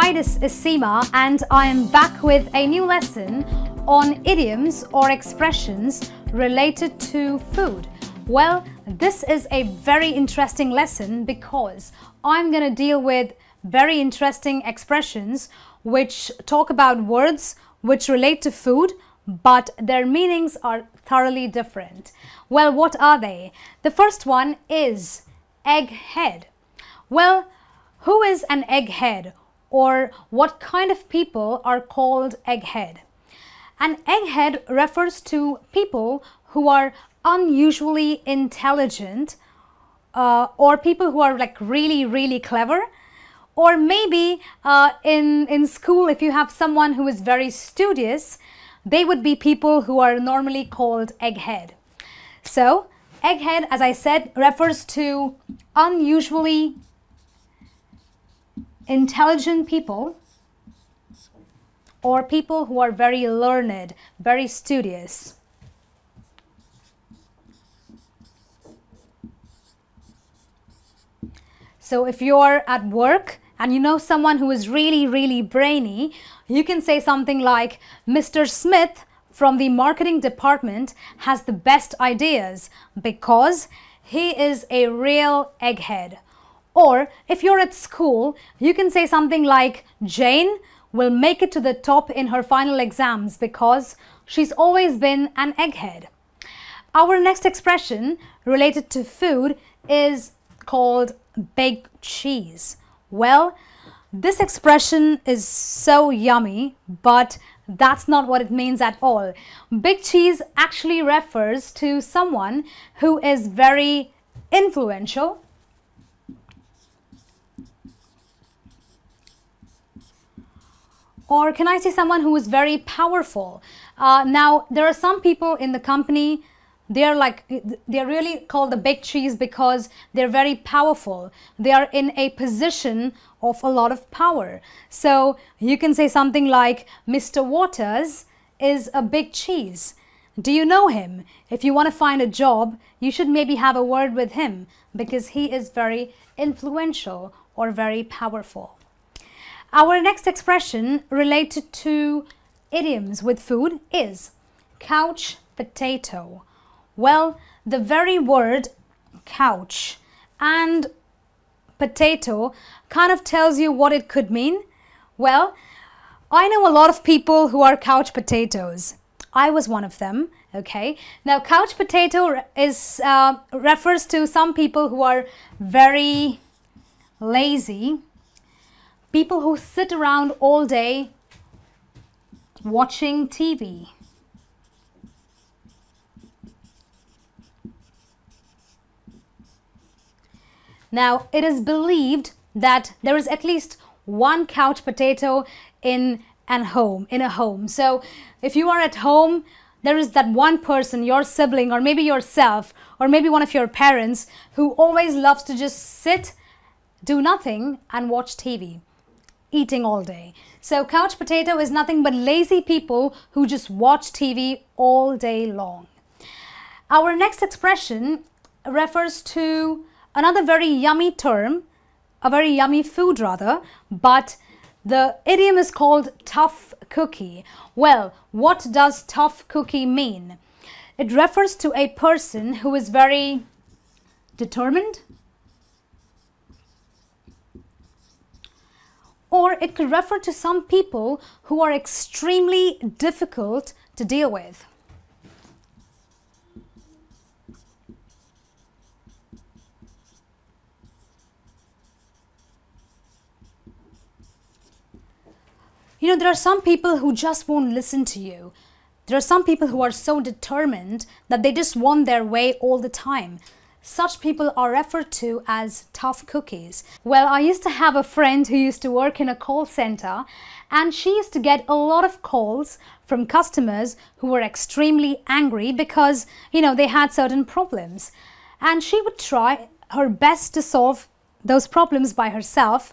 Hi, this is Seema and I am back with a new lesson on idioms or expressions related to food. Well, this is a very interesting lesson because I'm going to deal with very interesting expressions which talk about words which relate to food, but their meanings are thoroughly different. Well, what are they? The first one is egghead. Well, who is an egghead, or what kind of people are called egghead? An egghead refers to people who are unusually intelligent, or people who are like really clever, or maybe in school, if you have someone who is very studious, they would be people who are normally called egghead. So egghead, as I said, refers to unusually intelligent people or people who are very learned, very studious. So if you're at work and you know someone who is really brainy, you can say something like, Mr. Smith from the marketing department has the best ideas because he is a real egghead. Or if you're at school, you can say something like, Jane will make it to the top in her final exams because she's always been an egghead. Our next expression related to food is called big cheese. Well, this expression is so yummy, but that's not what it means at all. Big cheese actually refers to someone who is very influential, or can I say someone who is very powerful? Now, there are some people in the company, they're really called the big cheese because they're very powerful. They are in a position of a lot of power. So you can say something like, Mr. Waters is a big cheese. Do you know him? If you want to find a job, you should maybe have a word with him because he is very influential or very powerful. Our next expression related to idioms with food is couch potato. Well, the very word couch and potato kind of tells you what it could mean. Well, I know a lot of people who are couch potatoes. I was one of them, okay? Now, couch potato is refers to some people who are very lazy, people who sit around all day watching TV. Now, it is believed that there is at least one couch potato in a home. So if you are at home, there is that one person, your sibling, or maybe yourself, or maybe one of your parents, who always loves to just sit, do nothing, and watch TV, eating all day. So couch potato is nothing but lazy people who just watch TV all day long. Our next expression refers to another very yummy term, a very yummy food rather, but the idiom is called tough cookie. Well, what does tough cookie mean? It refers to a person who is very determined, or it could refer to some people who are extremely difficult to deal with. You know, there are some people who just won't listen to you. There are some people who are so determined that they just want their way all the time. Such people are referred to as tough cookies. Well, I used to have a friend who used to work in a call center, and she used to get a lot of calls from customers who were extremely angry because, you know, they had certain problems. And she would try her best to solve those problems by herself,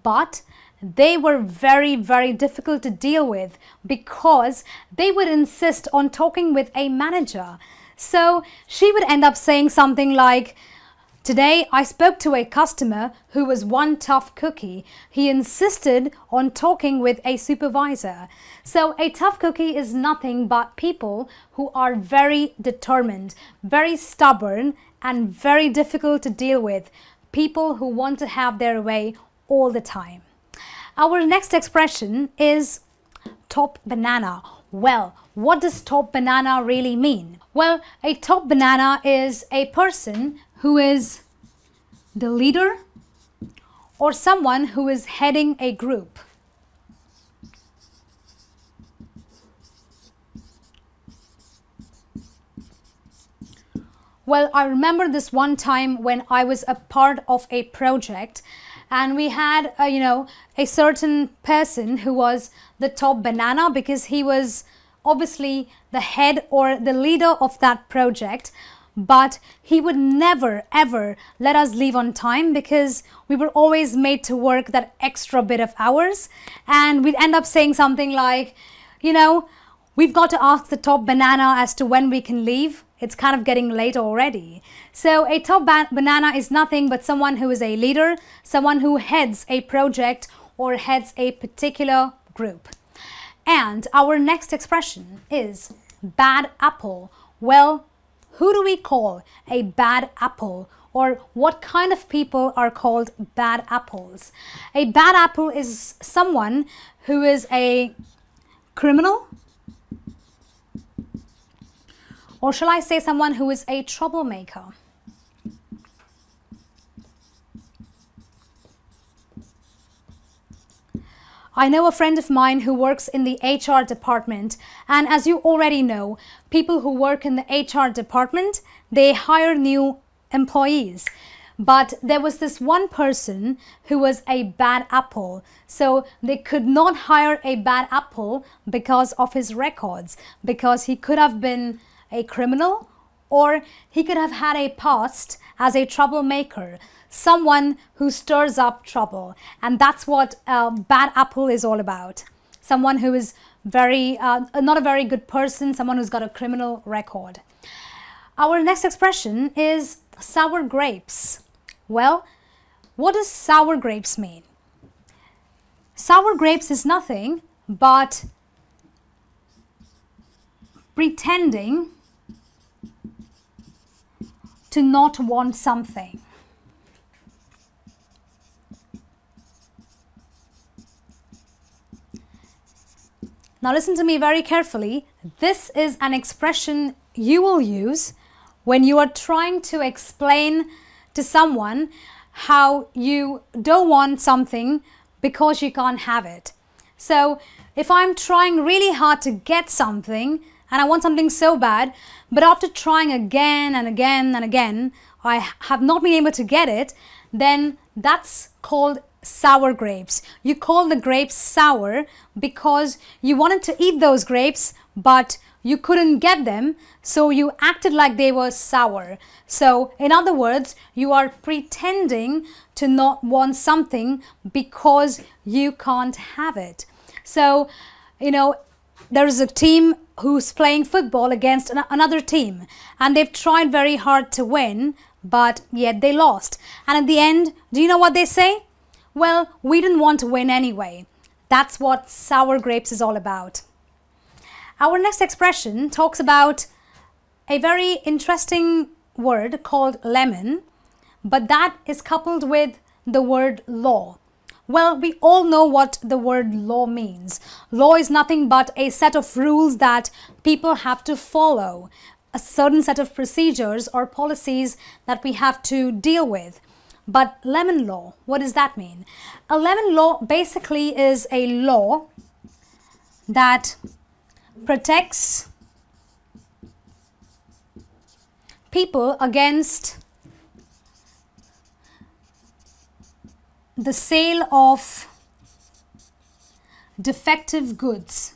but they were very difficult to deal with because they would insist on talking with a manager. So she would end up saying something like, Today, I spoke to a customer who was one tough cookie. He insisted on talking with a supervisor. So a tough cookie is nothing but people who are very determined, very stubborn, and very difficult to deal with. People who want to have their way all the time. Our next expression is top banana. Well, what does top banana really mean? Well, a top banana is a person who is the leader or someone who is heading a group. Well, I remember this one time when I was a part of a project and we had, a certain person who was the top banana because he was obviously the head or the leader of that project. But he would never ever let us leave on time because we were always made to work that extra bit of hours, and we'd end up saying something like, we've got to ask the top banana as to when we can leave. It's kind of getting late already. So a top banana is nothing but someone who is a leader, someone who heads a project or heads a particular group. And our next expression is bad apple. Well, who do we call a bad apple? Or what kind of people are called bad apples? A bad apple is someone who is a criminal, or shall I say someone who is a troublemaker. I know a friend of mine who works in the HR department, and as you already know, people who work in the HR department, they hire new employees. But there was this one person who was a bad apple. So they could not hire a bad apple because of his records, because he could have been a criminal or he could have had a past as a troublemaker. Someone who stirs up trouble, and that's what bad apple is all about. Someone who is not a very good person, someone who's got a criminal record. Our next expression is sour grapes. Well, what does sour grapes mean? Sour grapes is nothing but pretending to not want something. Now listen to me very carefully. This is an expression you will use when you are trying to explain to someone how you don't want something because you can't have it. So if I'm trying really hard to get something and I want something so bad, but after trying again and again and again, I have not been able to get it, then that's called sour grapes. You call the grapes sour because you wanted to eat those grapes, but you couldn't get them, so you acted like they were sour. So in other words, you are pretending to not want something because you can't have it. So, there's a team who's playing football against another team, and they've tried very hard to win, but yet they lost. And at the end, do you know what they say? Well, we didn't want to win anyway. That's what sour grapes is all about. Our next expression talks about a very interesting word called lemon, but that is coupled with the word law. Well, we all know what the word law means. Law is nothing but a set of rules that people have to follow, a certain set of procedures or policies that we have to deal with. But lemon law, what does that mean? A lemon law basically is a law that protects people against the sale of defective goods.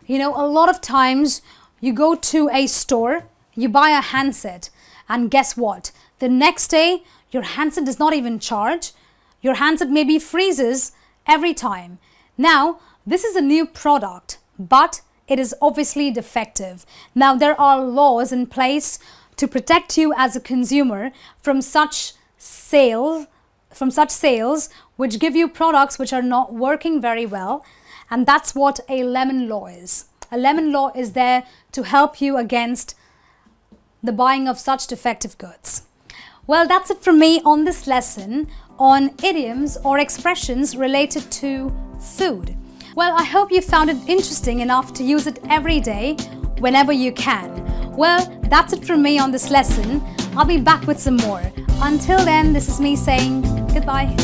A lot of times you go to a store, you buy a handset, and guess what? The next day, your handset does not even charge. Your handset maybe freezes every time. Now, this is a new product, but it is obviously defective. Now, there are laws in place to protect you as a consumer from such sales which give you products which are not working very well, and that's what a lemon law is. A lemon law is there to help you against the buying of such defective goods. Well, that's it from me on this lesson on idioms or expressions related to food. Well, I hope you found it interesting enough to use it every day whenever you can. Well, that's it from me on this lesson. I'll be back with some more. Until then, this is me saying goodbye.